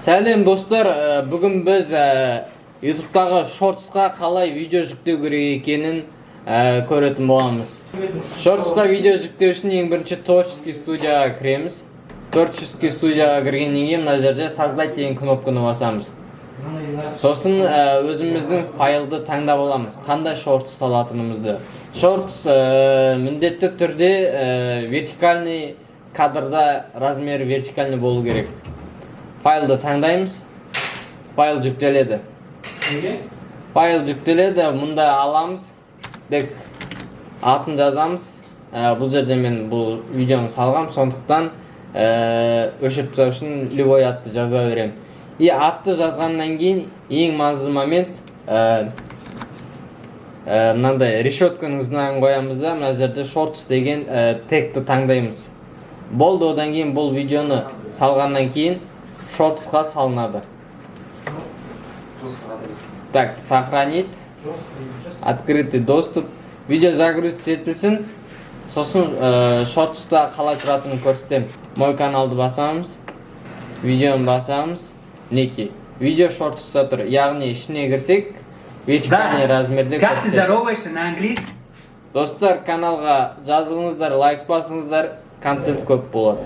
Сәлем достар, бүгін біз YouTube'дағы шортсқа қалай видео жүктеу керек екенін көретін боламыз. Шортсқа видео жүктеу үшін ең бірінші творческий студияға кіреміз. Творческий студияға кіргеннен кейін мына жерде создать деген кнопканы басамыз. Сосын өзіміздің файлды таңдап аламыз, қандай шортс салатынымызды. Шортс міндетті түрде вертикальный кадрда размері вертикальный болу керек. Файлды таңдаймыз. Файл жүктеледі. Файл жүктеледі, мұнда аламыз. Дек атын жазамыз. Бұл жерде мен бұл видеоны салғам, сондықтан өшіріп тастау үшін любой атты жаза берем. И атты жазғаннан кейін ең маңызды момент мынандай решетканың знагын қоямыз да, мына жерде shorts деген тегті таңдаймыз. Болды, одан кейін бұл видеоны салғаннан кейін шортсқа салынады. Так, сохранить. Открытый доступ. Видео загрузится етілсін. Сосын шортста қалай тұратынын көрсетем. Мой каналды басамыз. Видеоны басамыз. Неки. Видео шортста тұр. Яғни ішіне кірсек, вертикальный размерде Как ты здороваешься на английском? Достар, каналға жазылыңыздар, лайк басыңыздар, контент көп болады.